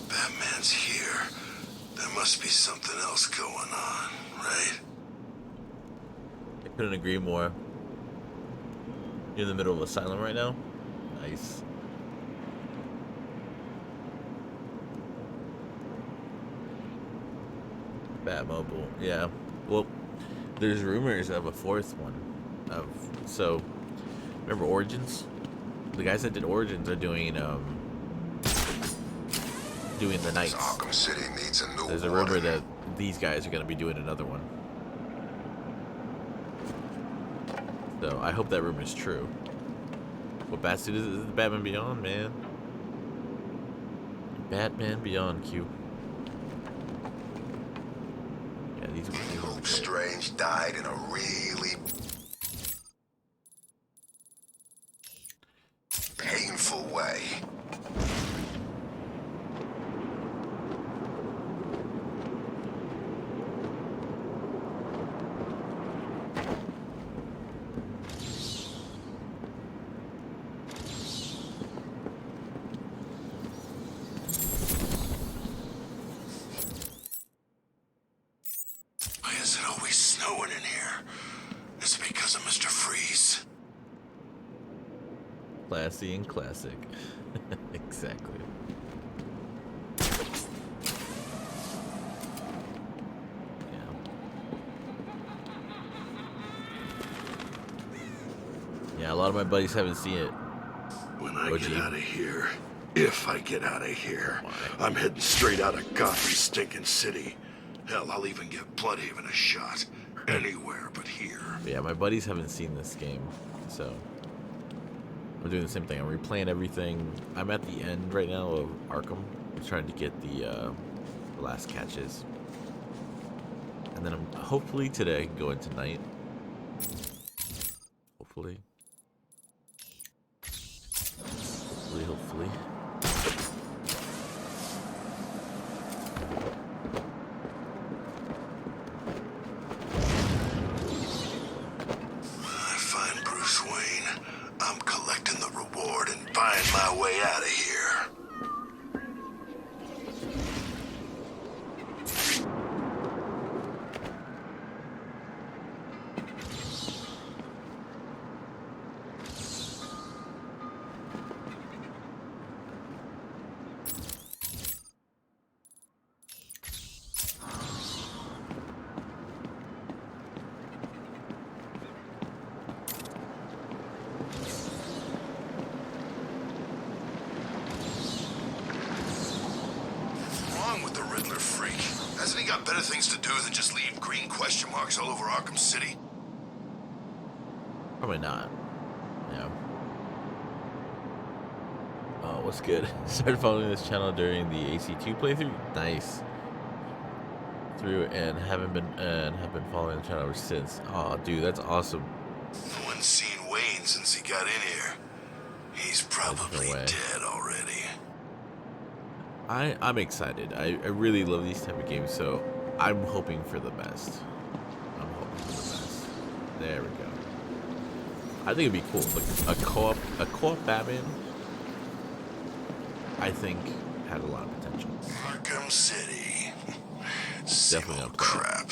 Batman's here. There must be something else going on, right? I couldn't agree more. You're in the middle of Asylum right now? Nice. Batmobile, yeah. Well, there's rumors of a fourth one. So remember Origins? The guys that did Origins are doing the Knights. Arkham City needs a new There's a rumor that these guys are gonna be doing another one. So I hope that rumor is true. What Batsuit is it? Batman Beyond, man. Batman Beyond, Q. Yeah, these are. Hope Strange died in a really painful way. Why is it always snowing in here? It's because of Mr. Freeze. Classy and classic. Exactly. Yeah. Yeah, a lot of my buddies haven't seen it. When I get out of here, if I get out of here, I'm heading straight out of Gotham stinking city. Hell, I'll even give Bloodhaven a shot. Anywhere but here. But yeah, my buddies haven't seen this game, so I'm doing the same thing. I'm replaying everything. I'm at the end right now of Arkham. I'm trying to get the last catches, and then I'm hopefully today I can go into night. Hopefully. Hopefully. I'm collecting the reward and buying my way out of here. Hasn't he got better things to do than just leave green question marks all over Arkham City? Probably not. Yeah. Oh, what's good? Started following this channel during the AC2 playthrough. Nice. And have been following the channel ever since. Oh, dude, that's awesome. No one's seen Wayne since he got in here. He's probably dead already. I'm excited. I really love these type of games, so I'm hoping for the best. I'm hoping for the best. There we go. I think it'd be cool. Like a co-op Batman, I think had a lot of potential. Arkham City. Definitely old crap.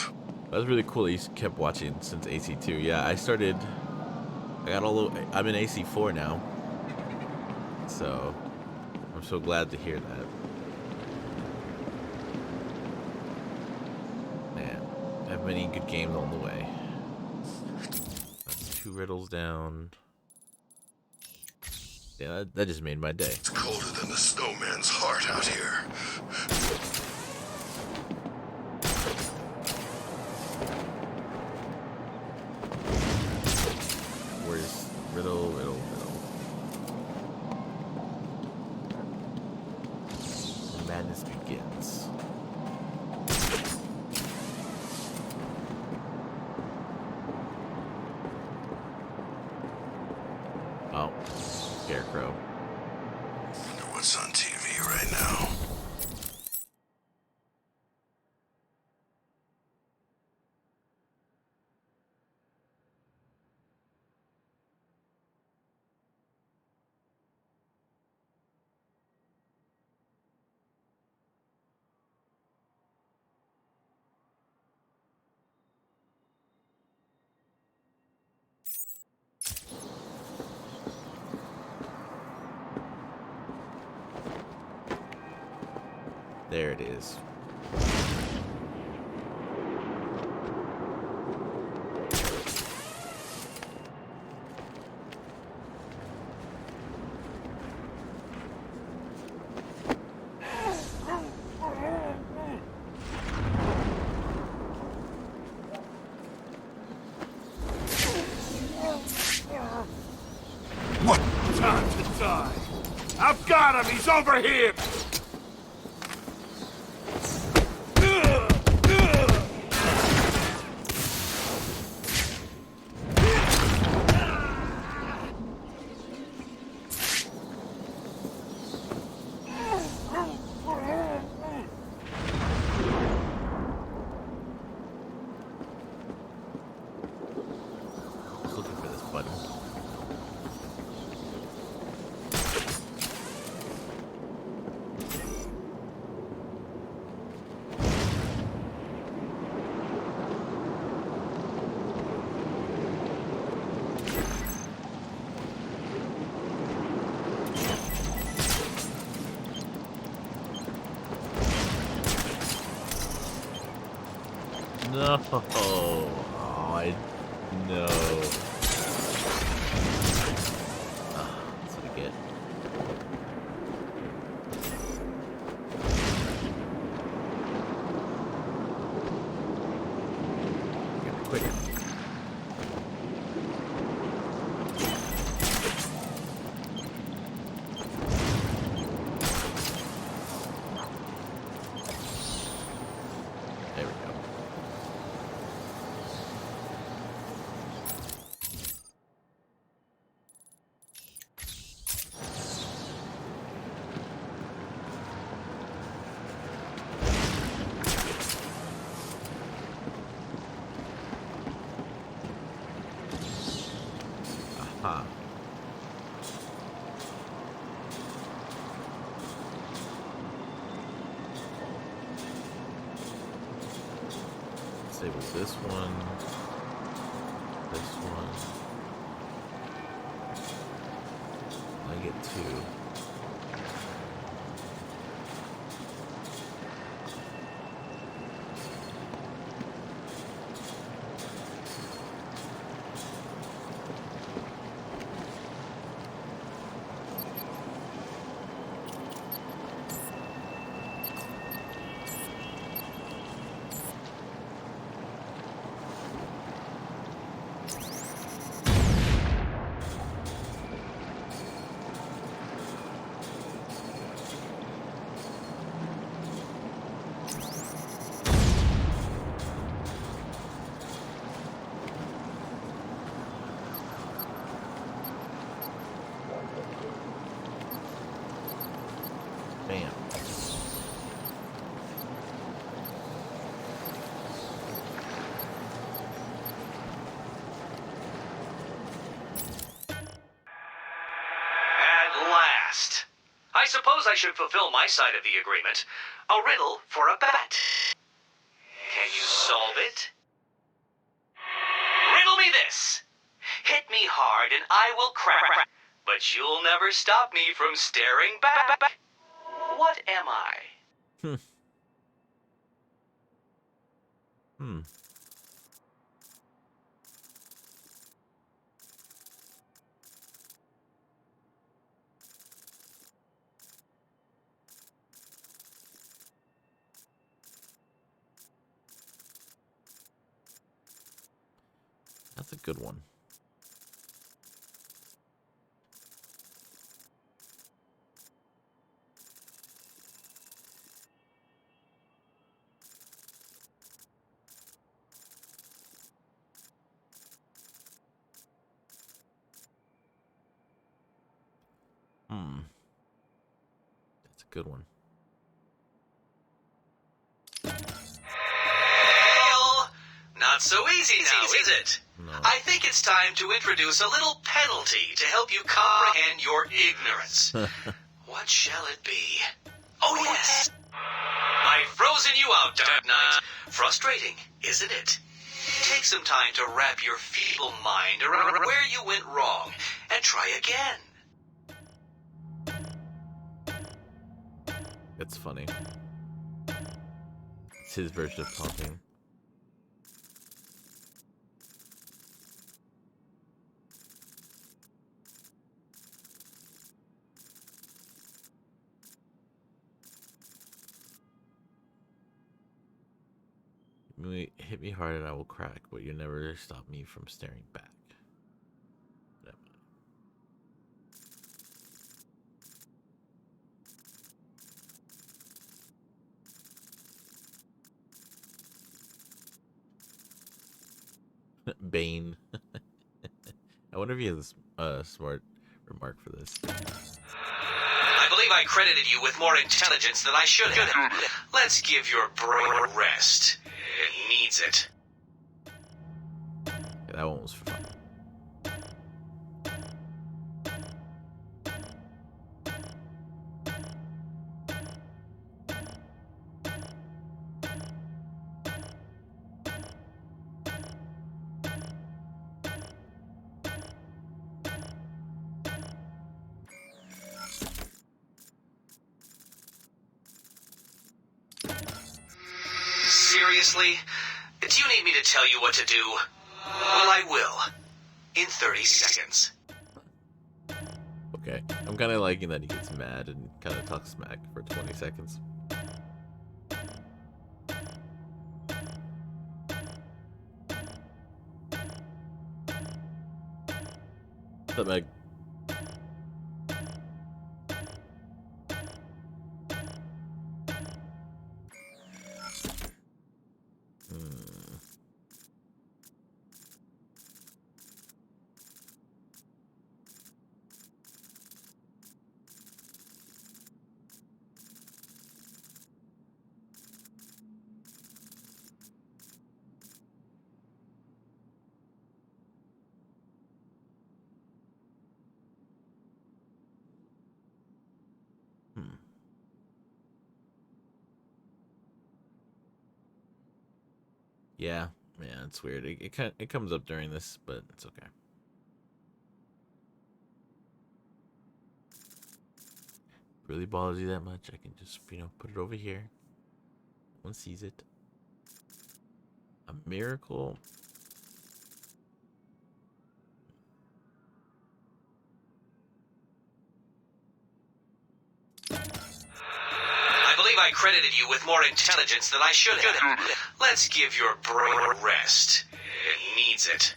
That was really cool that you kept watching since AC2. Yeah, I'm in AC4 now. So I'm so glad to hear that. Many good games on the way. That's 2 riddles down. Yeah, that just made my day. It's colder than the snowman's heart out here. Where's riddle? The madness begins. Oh, Scarecrow. Wonder what's on TV right now. There it is. What? Time to die. I've got him. He's over here. Looking for this button. No. Oh, no. That's what I get. Get it quick. There we go. Aha. Disable this one. This one. I get two. Bam. At last. I suppose I should fulfill my side of the agreement. A riddle for a bat. Can you solve it? Riddle me this. Hit me hard and I will crack. But you'll never stop me from staring back. What am I? That's a good one. That's a good one. Well, not so easy now, is it? No. I think it's time to introduce a little penalty to help you comprehend your ignorance. What shall it be? Oh, yes. I've frozen you out, Dark Knight. Frustrating, isn't it? Take some time to wrap your feeble mind around where you went wrong and try again. It's funny. It's his version of taunting. Hit me hard and I will crack, but you never stop me from staring back. Bane. I wonder if he has a smart remark for this. I believe I credited you with more intelligence than I should have. Let's give your brain a rest. It needs it. Yeah, that one was fun. Seriously? Do you need me to tell you what to do? Well, I will. In 30 seconds. Okay, I'm kind of liking that he gets mad and kind of talks smack for 20 seconds. What's up, Meg? Yeah, man, it's weird. It comes up during this, but it's okay. Really bothers you that much? I can just, put it over here. No one sees it. A miracle. I believe I credited you with more intelligence than I should have. Let's give your brain a rest. It needs it.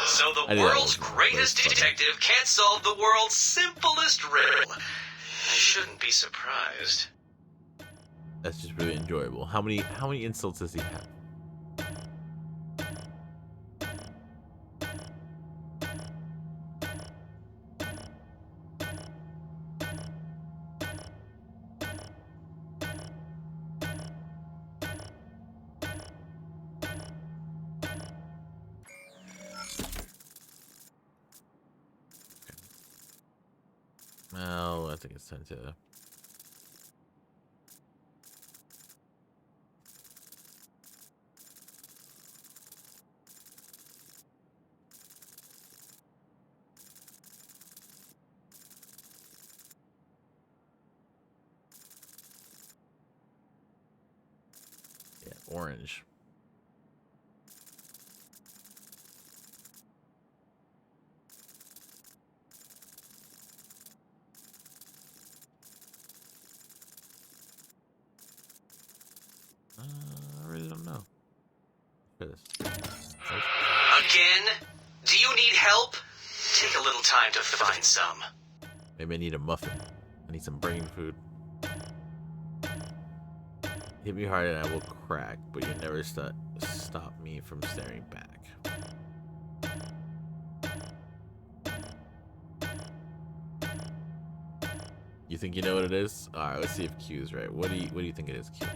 So the world's greatest detective can't solve the world's simplest riddle. I shouldn't be surprised. That's just really enjoyable. How many insults does he have? Well, I think it's time to... Yeah, orange. I really don't know. Again? Do you need help? Take a little time to find some. Maybe I need a muffin. I need some brain food. Hit me hard and I will crack, but you never stop me from staring back. You think you know what it is? Alright, let's see if Q's right. What do you think it is, Q?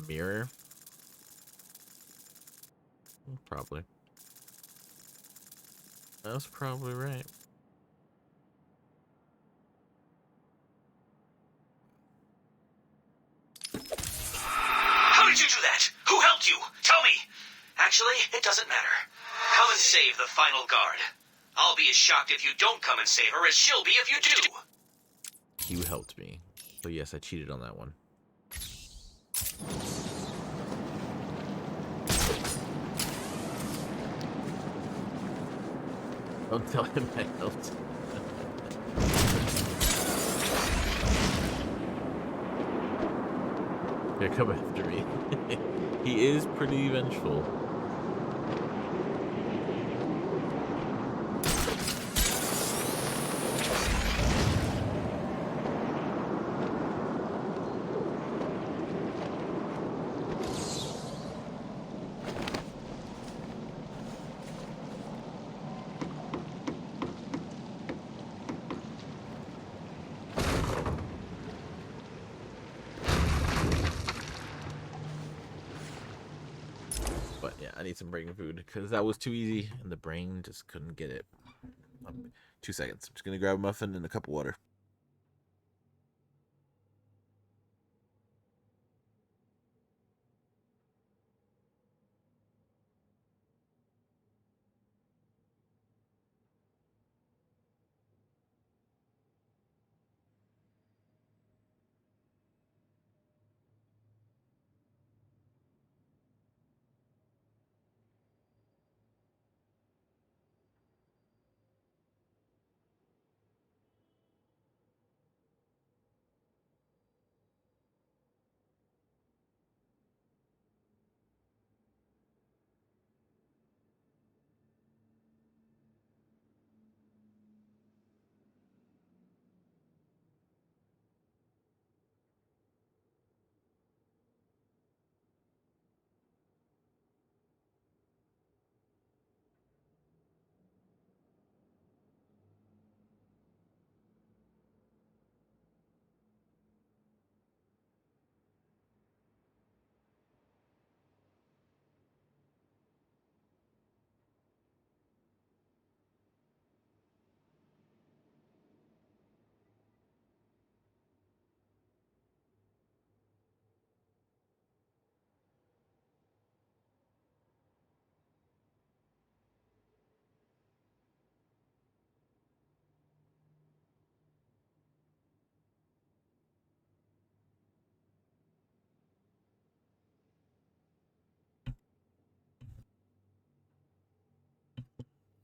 mirror? Probably. That's probably right. How did you do that? Who helped you? Tell me! Actually, it doesn't matter. Come and save the final guard. I'll be as shocked if you don't come and save her as she'll be if you do. You helped me. So yes, I cheated on that one. Don't tell him I helped. Here, come after me. He is pretty vengeful. But yeah, I need some brain food because that was too easy and the brain just couldn't get it. 2 seconds. I'm just gonna grab a muffin and a cup of water.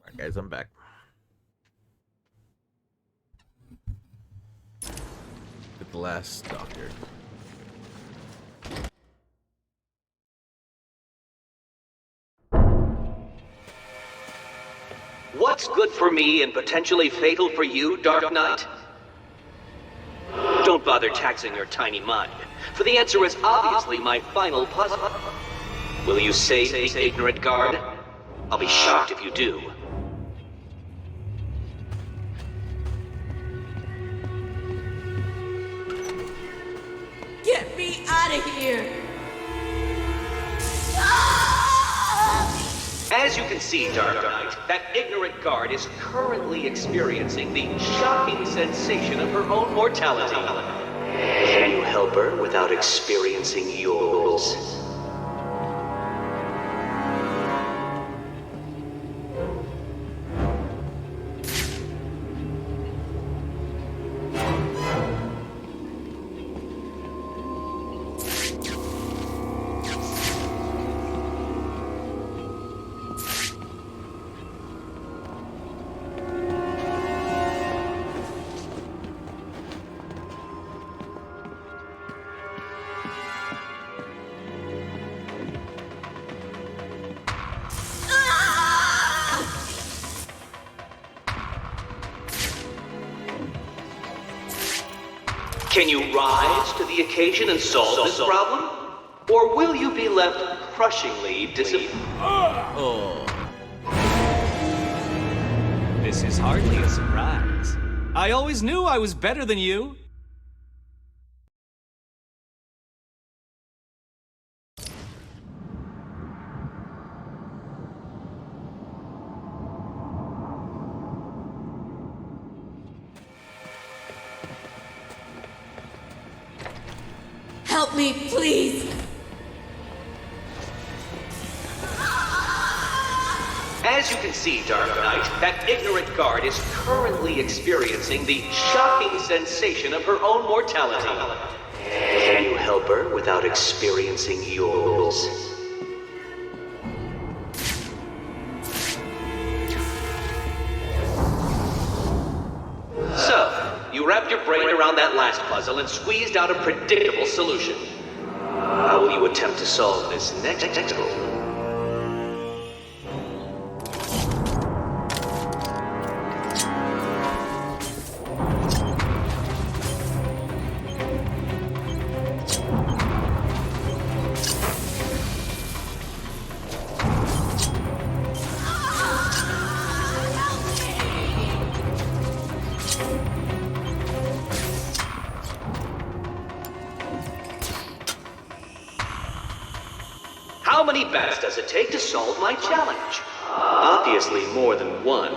Alright guys, I'm back. With the last doctor. What's good for me and potentially fatal for you, Dark Knight? Don't bother taxing your tiny mind, for the answer is obviously my final puzzle. Will you save the ignorant guard? I'll be shocked if you do. Get me out of here! As you can see, Dark Knight, that ignorant guard is currently experiencing the shocking sensation of her own mortality. Can you help her without experiencing yours? Can you rise to the occasion and solve this problem? Or will you be left crushingly disappointed? Oh. This is hardly a surprise. I always knew I was better than you. Help me, please! As you can see, Dark Knight, that ignorant guard is currently experiencing the shocking sensation of her own mortality. Can you help her without experiencing yours? So, you wrapped your brain around that last puzzle and squeezed out a predictable solution. How will you attempt to solve this next puzzle? How many bats does it take to solve my challenge? Obviously more than one.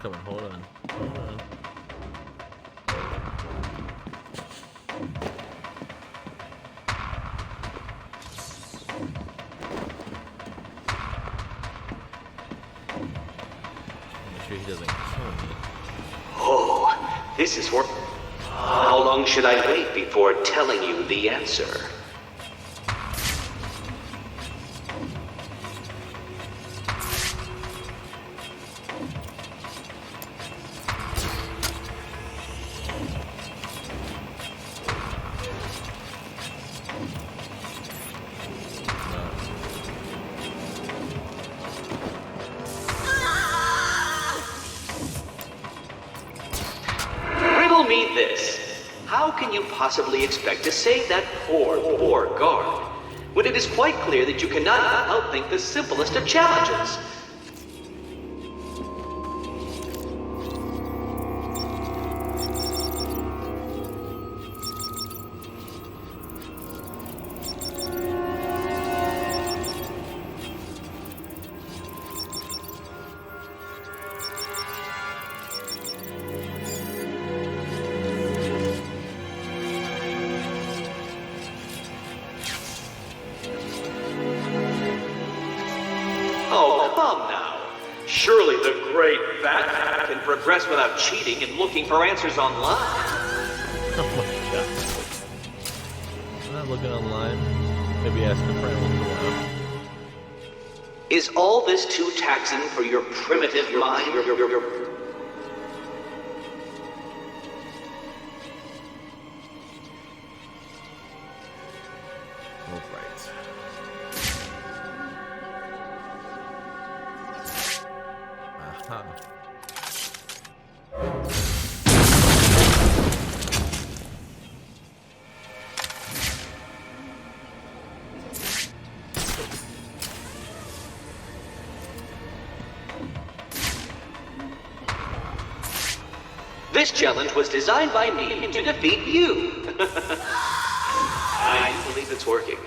Come on, hold on. Hold on. Make sure he doesn't kill me. Oh, this is work. How long should I wait before telling you the answer? Riddle me this. How can you possibly expect to save that poor guard when it is quite clear that you cannot outthink the simplest of challenges? Oh, come now. Surely the great Bat can progress without cheating and looking for answers online. Oh my god. I'm not looking online. Maybe ask a friend once in a while. Is all this too taxing for your primitive mind? Alright. Aha. This challenge was designed by me to defeat you. I believe it's working.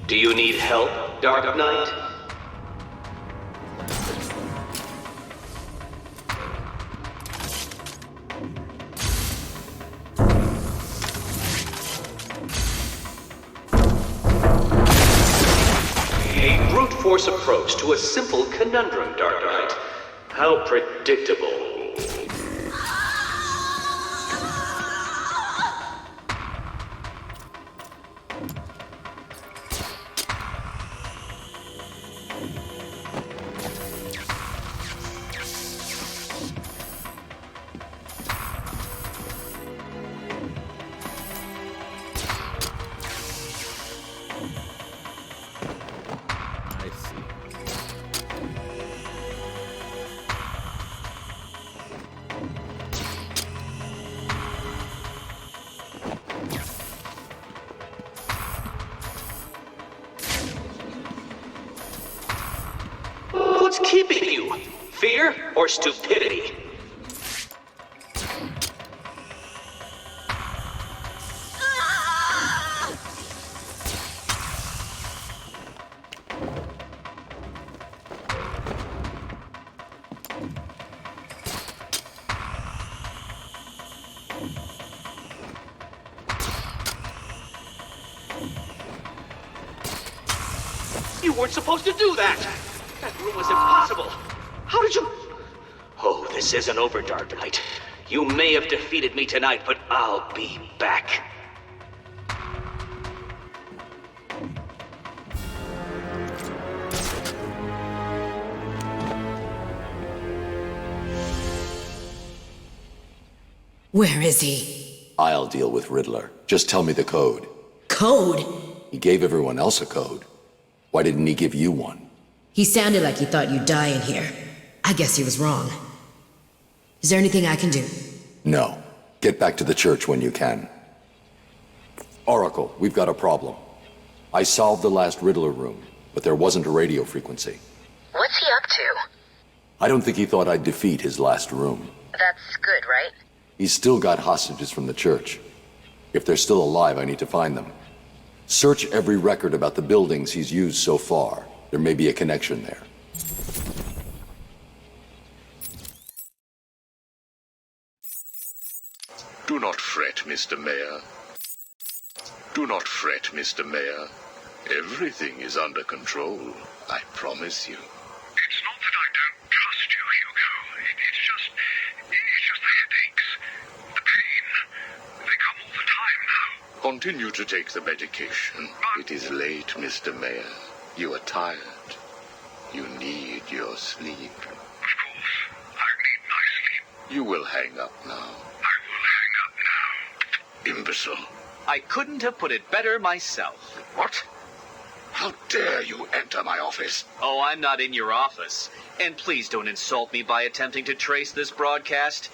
Do you need help, Dark Knight? A brute force approach to a simple conundrum, Dark Knight. How predictable. fear or stupidity? You weren't supposed to do that! That room was impossible! How did you... Oh, this isn't over, Dark Knight. You may have defeated me tonight, but I'll be back. Where is he? I'll deal with Riddler. Just tell me the code. Code? He gave everyone else a code. Why didn't he give you one? He sounded like he thought you'd die in here. I guess he was wrong. Is there anything I can do? No. Get back to the church when you can. Oracle, we've got a problem. I solved the last Riddler room, but there wasn't a radio frequency. What's he up to? I don't think he thought I'd defeat his last room. That's good, right? He's still got hostages from the church. If they're still alive, I need to find them. Search every record about the buildings he's used so far. There may be a connection there. Do not fret, Mr. Mayor. Do not fret, Mr. Mayor. Everything is under control, I promise you. It's not that I don't trust you, Hugo. It's just the headaches. The pain. They come all the time now. Continue to take the medication. It is late, Mr. Mayor. You are tired. You need your sleep. Of course, I need my sleep. You will hang up now. I will hang up now. Imbecile. I couldn't have put it better myself. What? How dare you enter my office? Oh, I'm not in your office. And please don't insult me by attempting to trace this broadcast.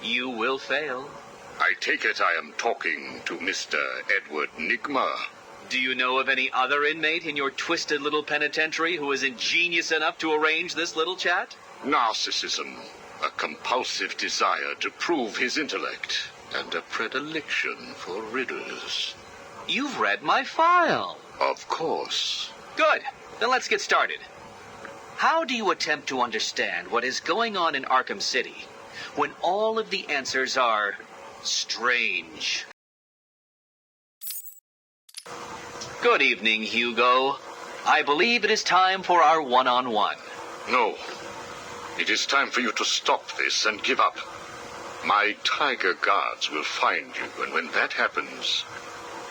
You will fail. I take it I am talking to Mr. Edward Nigma. Do you know of any other inmate in your twisted little penitentiary who is ingenious enough to arrange this little chat? Narcissism, a compulsive desire to prove his intellect, and a predilection for riddles. You've read my file. Of course. Good. Then let's get started. How do you attempt to understand what is going on in Arkham City when all of the answers are strange? Good evening, Hugo. I believe it is time for our one-on-one. No. It is time for you to stop this and give up. My tiger guards will find you, and when that happens,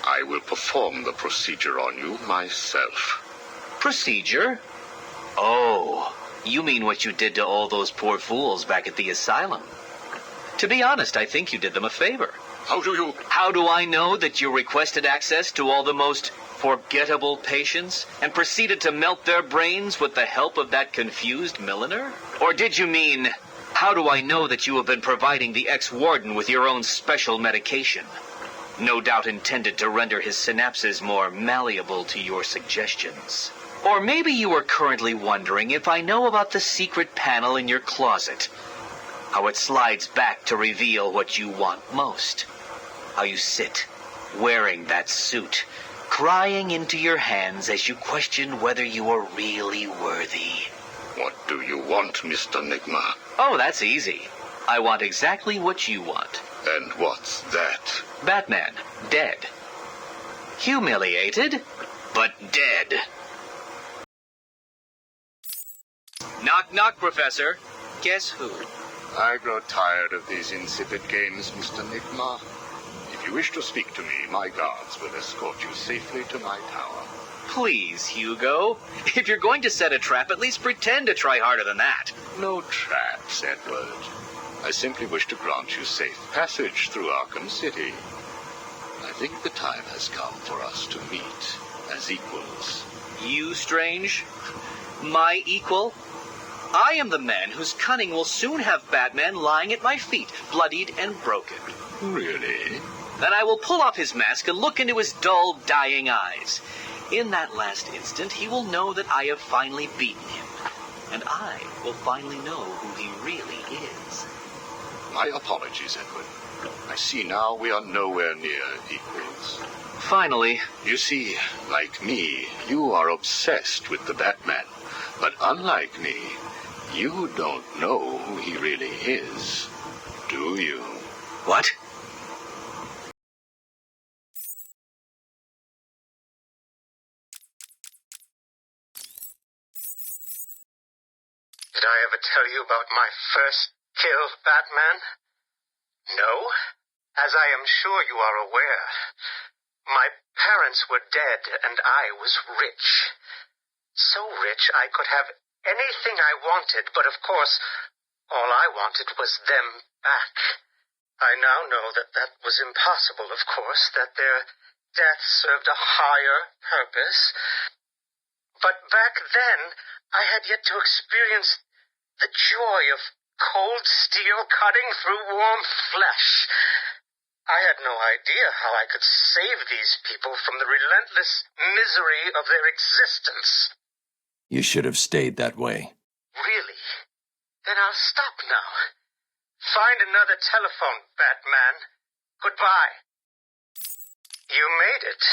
I will perform the procedure on you myself. Procedure? Oh, you mean what you did to all those poor fools back at the asylum. To be honest, I think you did them a favor. How do I know that you requested access to all the most forgettable patients and proceeded to melt their brains with the help of that confused milliner? Or did you mean, how do I know that you have been providing the ex-warden with your own special medication? No doubt intended to render his synapses more malleable to your suggestions. Or maybe you are currently wondering if I know about the secret panel in your closet. How it slides back to reveal what you want most. How you sit, wearing that suit, crying into your hands as you question whether you are really worthy. What do you want, Mr. Nigma? Oh, that's easy. I want exactly what you want. And what's that? Batman, dead. Humiliated, but dead. Knock, knock, Professor. Guess who? I grow tired of these insipid games, Mr. Nigma. If you wish to speak to me, my guards will escort you safely to my tower. Please, Hugo. If you're going to set a trap, at least pretend to try harder than that. No traps, Edward. I simply wish to grant you safe passage through Arkham City. I think the time has come for us to meet as equals. You, Strange? My equal? I am the man whose cunning will soon have Batman lying at my feet, bloodied and broken. Really? Then I will pull off his mask and look into his dull, dying eyes. In that last instant, he will know that I have finally beaten him. and I will finally know who he really is. My apologies, Edward. I see now we are nowhere near equals. Finally. You see, like me, you are obsessed with the Batman. But unlike me, you don't know who he really is, do you? What? Did I ever tell you about my first kill, Batman? No? As I am sure you are aware, my parents were dead and I was rich. So rich I could have anything I wanted, but of course, all I wanted was them back. I now know that that was impossible, of course, that their death served a higher purpose. But back then, I had yet to experience the joy of cold steel cutting through warm flesh. I had no idea how I could save these people from the relentless misery of their existence. You should have stayed that way. Really? Then I'll stop now. Find another telephone, Batman. Goodbye. You made it.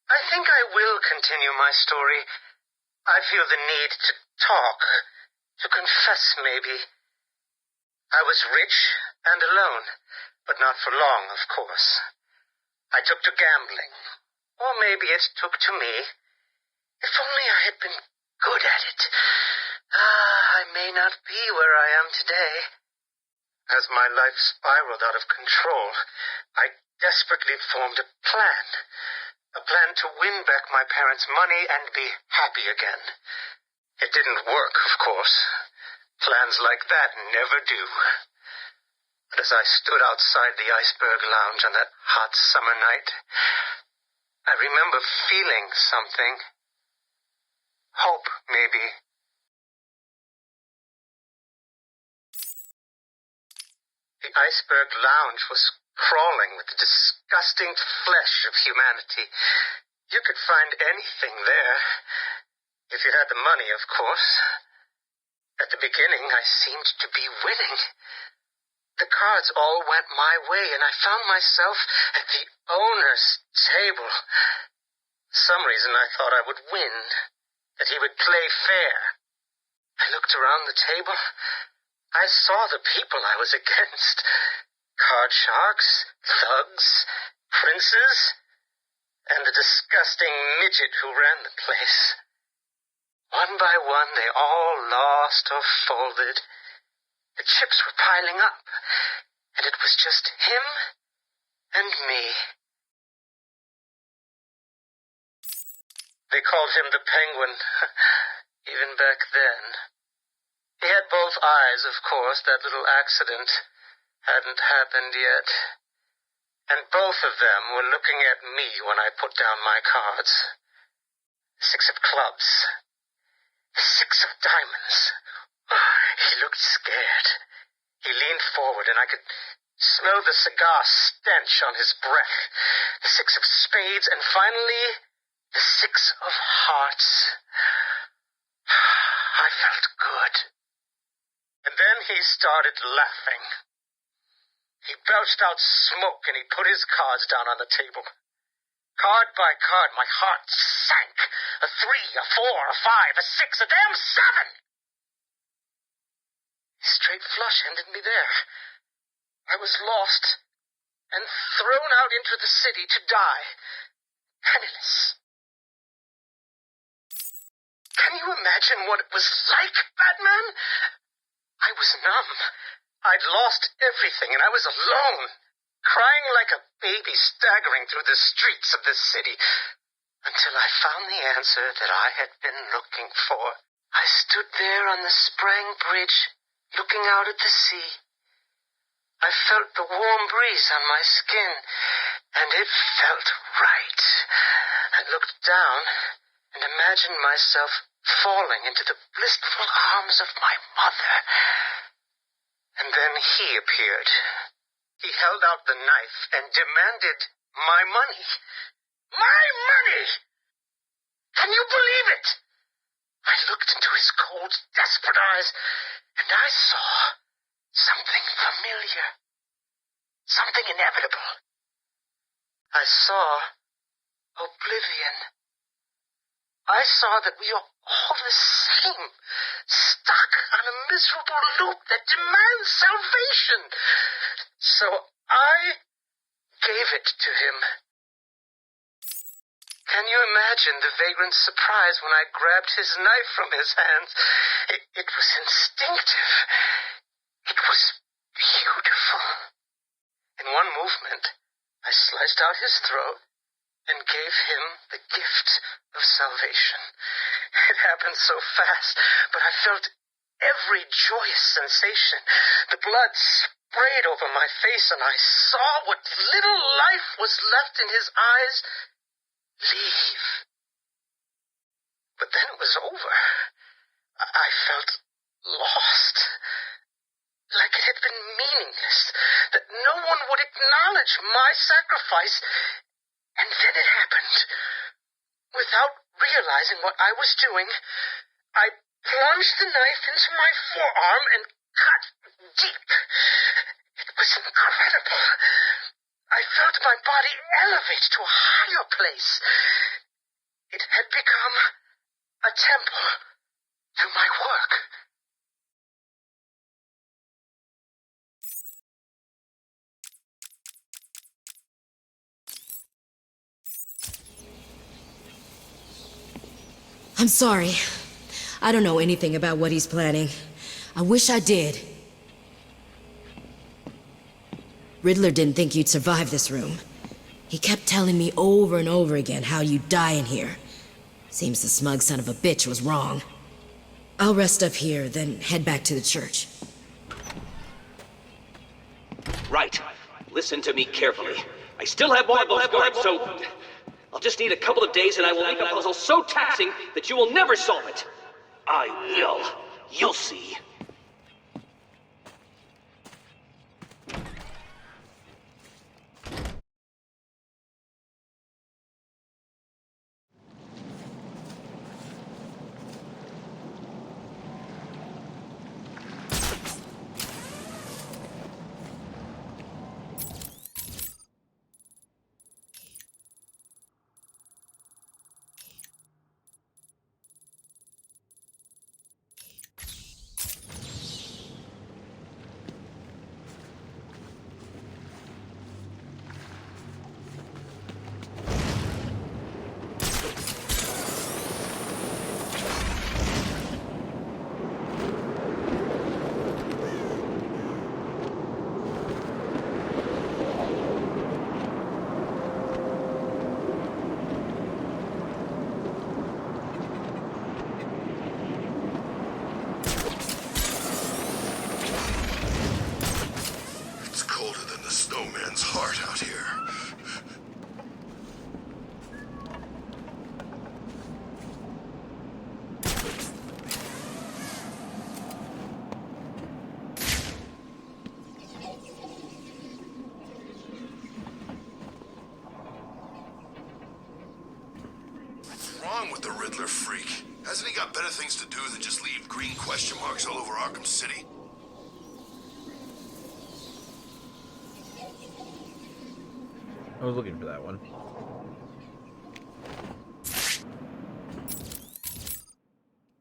I think I will continue my story. I feel the need to talk. To confess, maybe. I was rich and alone, but not for long, of course. I took to gambling, or maybe it took to me. If only I had been good at it. I may not be where I am today. As my life spiraled out of control, I desperately formed a plan. A plan to win back my parents' money and be happy again. It didn't work, of course. Plans like that never do. But as I stood outside the Iceberg Lounge on that hot summer night, I remember feeling something. Hope, maybe. The Iceberg Lounge was crawling with the disgusting flesh of humanity. You could find anything there. If you had the money, of course. At the beginning, I seemed to be winning. The cards all went my way, and I found myself at the owner's table. For some reason, I thought I would win, that he would play fair. I looked around the table. I saw the people I was against. Card sharks, thugs, princes, and the disgusting midget who ran the place. One by one, they all lost or folded. The chips were piling up, and it was just him and me. They called him the Penguin, even back then. He had both eyes, of course. That little accident hadn't happened yet. And both of them were looking at me when I put down my cards. 6 of clubs. 6 of diamonds. He looked scared. He leaned forward, and I could smell the cigar stench on his breath. The 6 of spades, and finally, the 6 of hearts. I felt good. And then he started laughing. He belched out smoke, and he put his cards down on the table. Card by card, my heart sank. A 3, a 4, a 5, a 6, a damn 7! Straight flush ended me there. I was lost and thrown out into the city to die, penniless. Can you imagine what it was like, Batman? I was numb. I'd lost everything, and I was alone, crying like a baby staggering through the streets of this city, until I found the answer that I had been looking for. I stood there on the Sprang Bridge, looking out at the sea. I felt the warm breeze on my skin, and it felt right. I looked down and imagined myself falling into the blissful arms of my mother. And then he appeared. He held out the knife and demanded my money. My money! Can you believe it? I looked into his cold, desperate eyes, and I saw something familiar. Something inevitable. I saw oblivion. I saw that we are all the same, stuck on a miserable loop that demands salvation. So I gave it to him. Can you imagine the vagrant's surprise when I grabbed his knife from his hands? It was instinctive. It was beautiful. In one movement, I sliced out his throat and gave him the gift of salvation. It happened so fast, but I felt every joyous sensation. The blood sprayed over my face, and I saw what little life was left in his eyes leave. But then it was over. I felt lost. Like it had been meaningless, that no one would acknowledge my sacrifice. And then it happened. Without realizing what I was doing, I plunged the knife into my forearm and cut deep. It was incredible. I felt my body elevate to a higher place. It had become a temple to my work. I'm sorry. I don't know anything about what he's planning. I wish I did. Riddler didn't think you'd survive this room. He kept telling me over and over again how you'd die in here. Seems the smug son of a bitch was wrong. I'll rest up here, then head back to the church. Right. Listen to me carefully. I still have more of those guards, so I'll just need a couple of days and I will make a puzzle so taxing that you will never solve it. I will. You'll see. Snowman's heart out here. What's wrong with the Riddler freak? Hasn't he got better things to do than just leave green question marks all over Arkham City? I was looking for that one.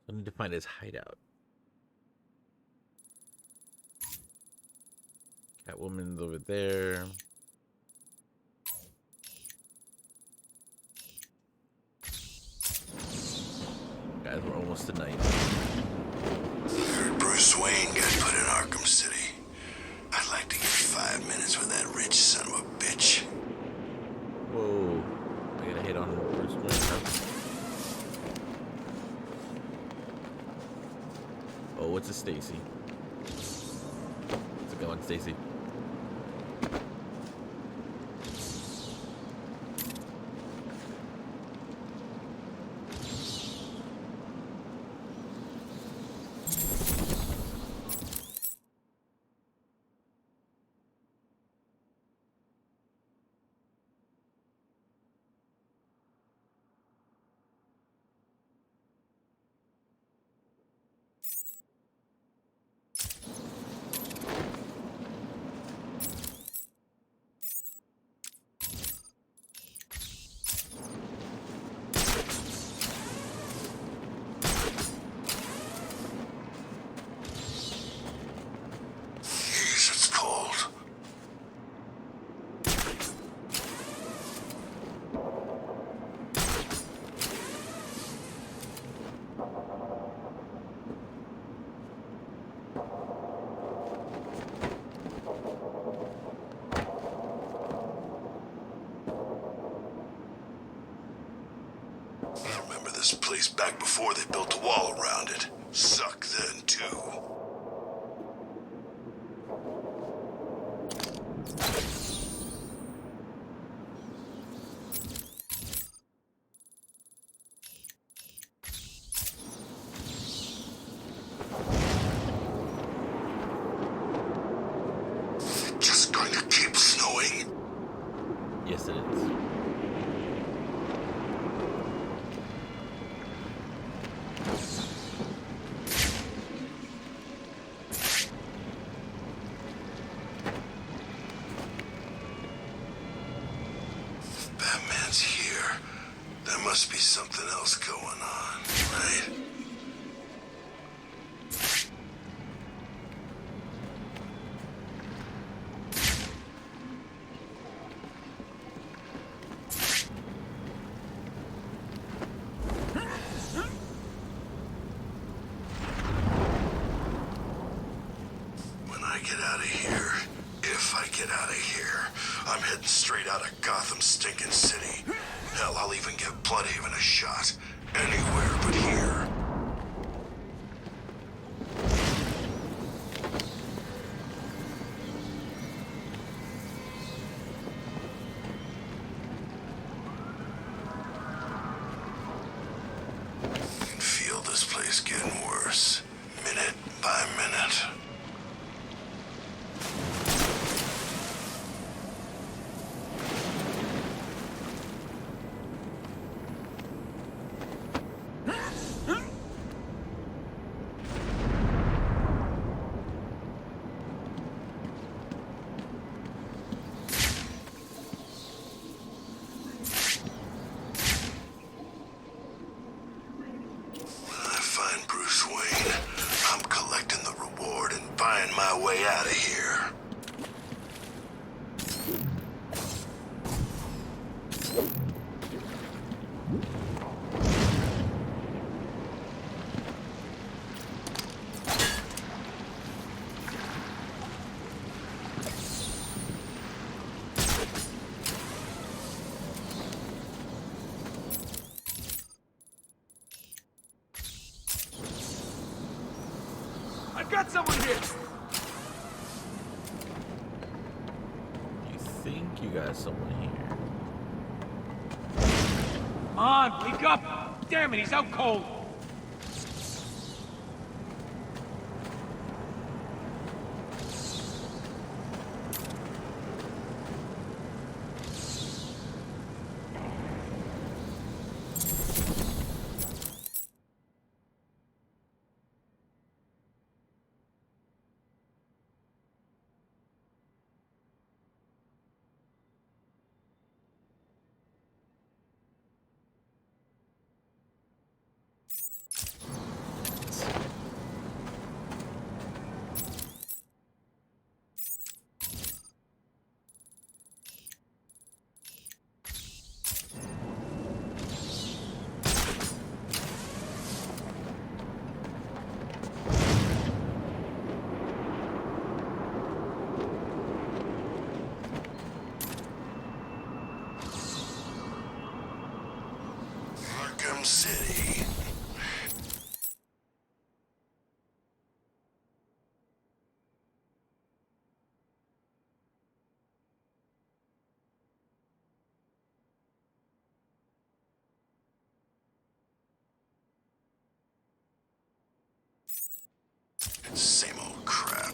I need to find his hideout. Catwoman's over there. Guys, we're almost to night. Bruce Wayne got put in Arkham City. I'd like to get 5 minutes with that rich son of a bitch. Whoa. I gotta hit on Bruce Wayne now. Oh, what's a Stacy? How's it going, Stacy? this place back before they built a wall around it. Suck then, too. Just going to keep snowing? Yes, it is. Batman's here. There must be something else going on, right? When I get out of here, if I get out of here, I'm heading straight out of Gotham stinking city. Hell, I'll even give Bloodhaven a shot. Anywhere but here. I can feel this place getting worse, minute by minute. When I find Bruce Wayne, I'm collecting the reward and buying my way out of here. I've got someone here! You think you got someone here? Come on, wake up! Damn it, he's out cold! Arkham City. Same old crap.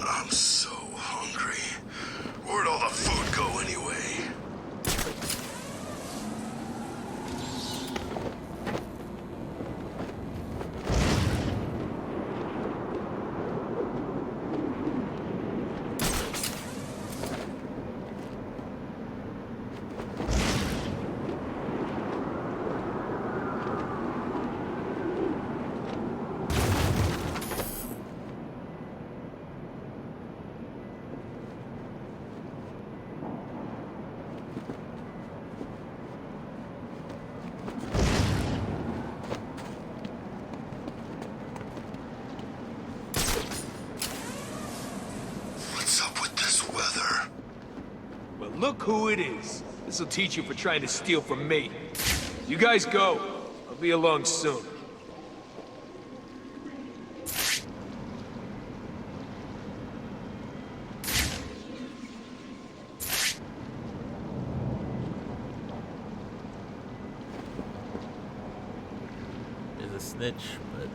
I'm so hungry. Where'd all the food go anyway? look who it is. This'll teach you for trying to steal from me. You guys go. I'll be along soon. There's a snitch, but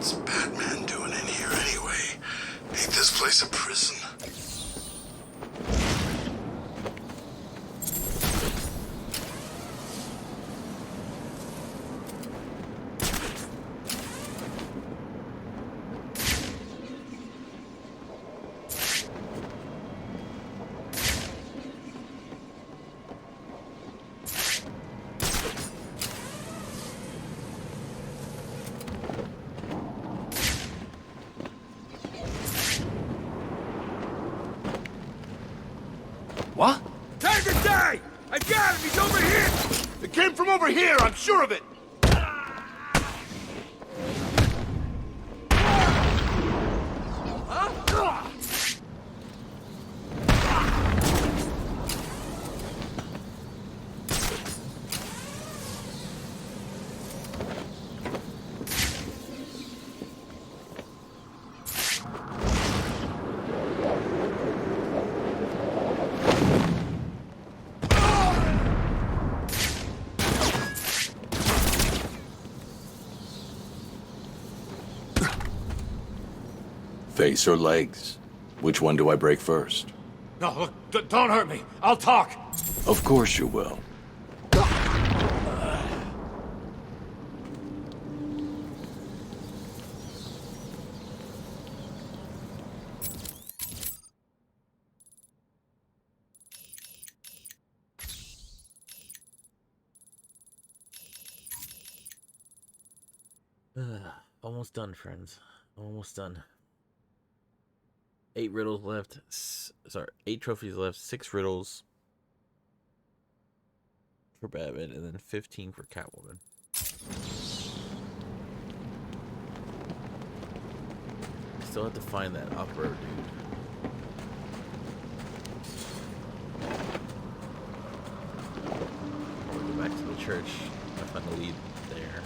What's Batman doing in here anyway? Ain't this place a prison? What? Tag the day! I got him! He's over here! It came from over here, I'm sure of it! Face or legs? Which one do I break first? No, look, don't hurt me. I'll talk. Of course you will. almost done, friends. Almost done. 8 riddles left. Sorry, 8 trophies left. 6 riddles for Batman, and then 15 for Catwoman. Still have to find that opera dude. We'll go back to the church. I find the lead there.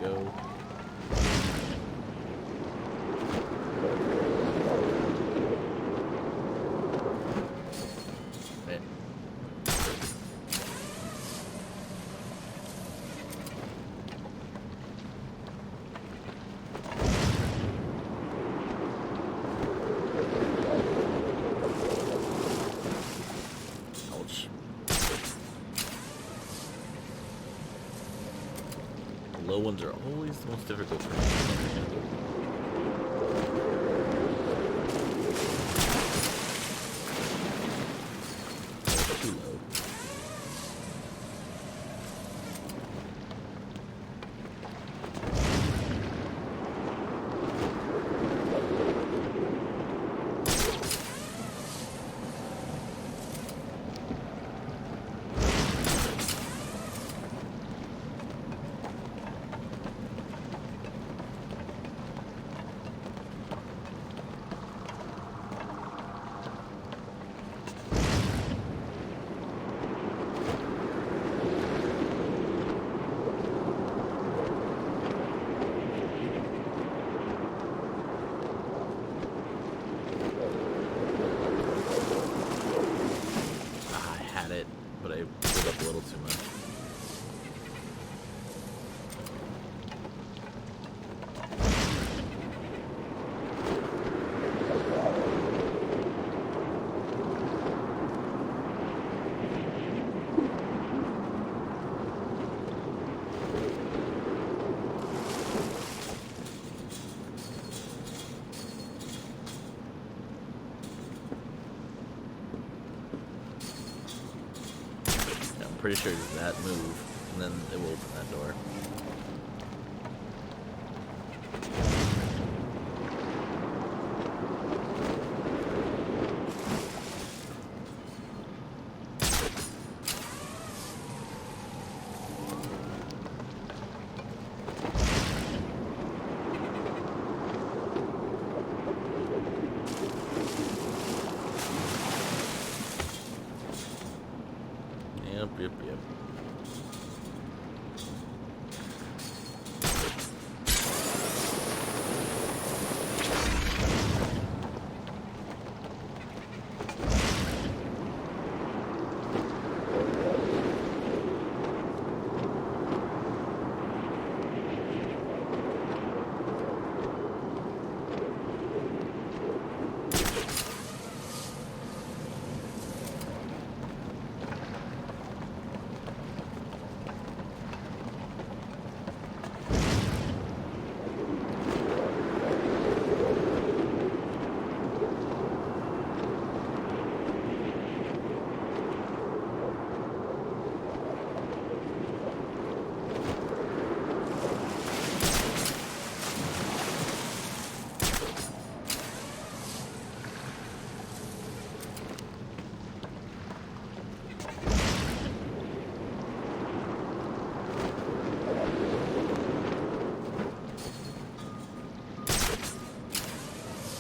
Go. Ouch. Low ones are always the most difficult for me. Too low. but I put up a little too much. Pretty sure it's that move, and then it will open that door. Yep.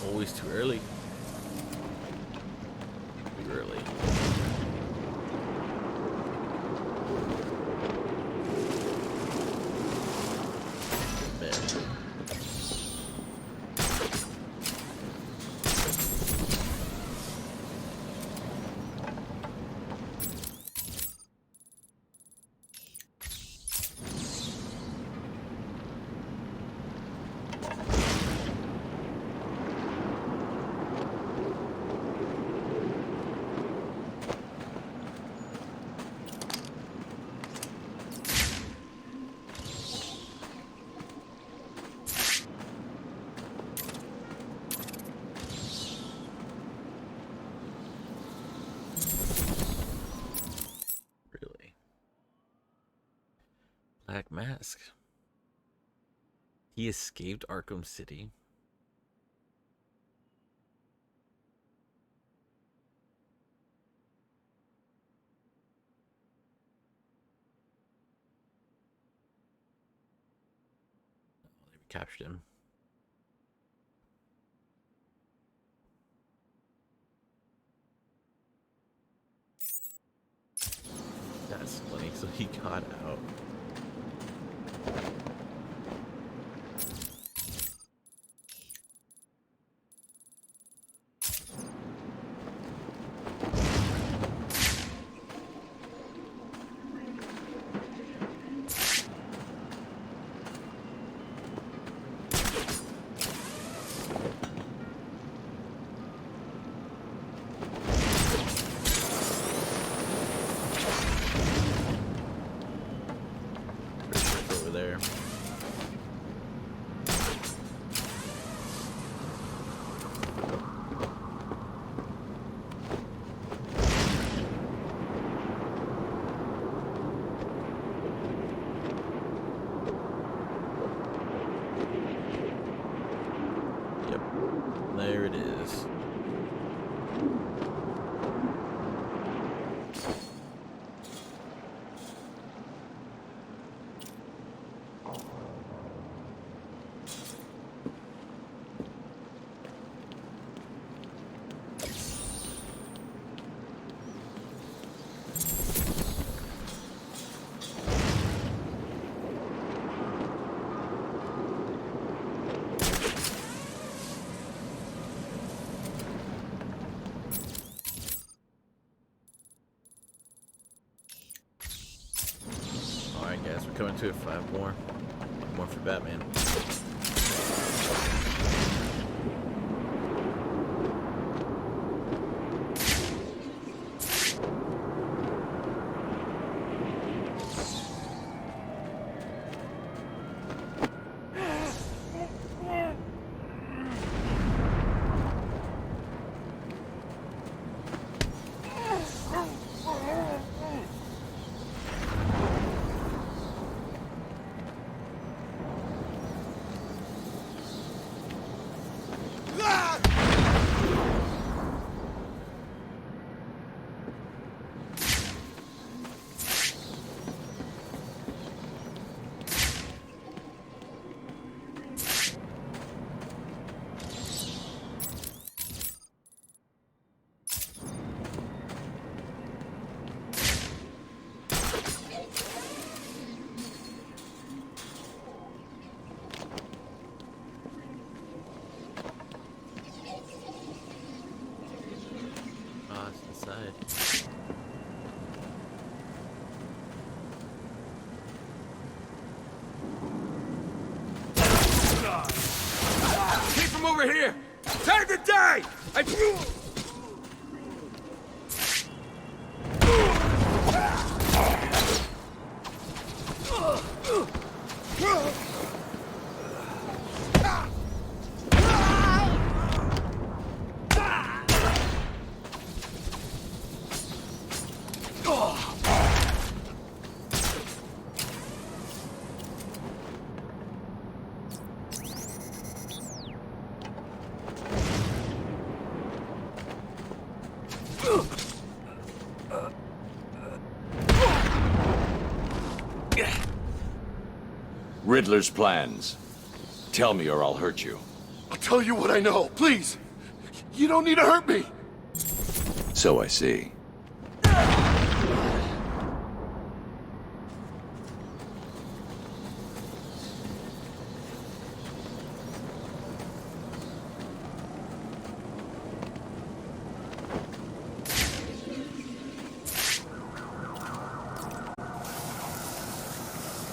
Always too early. Too early. Black Mask. He escaped Arkham City. They captured him. That's funny. So he got out. guys, we're coming to it. 5 more. More for Batman. Keep him over here! Time to die! Riddler's plans. Tell me or I'll hurt you. I'll tell you what I know, please. You don't need to hurt me. So I see.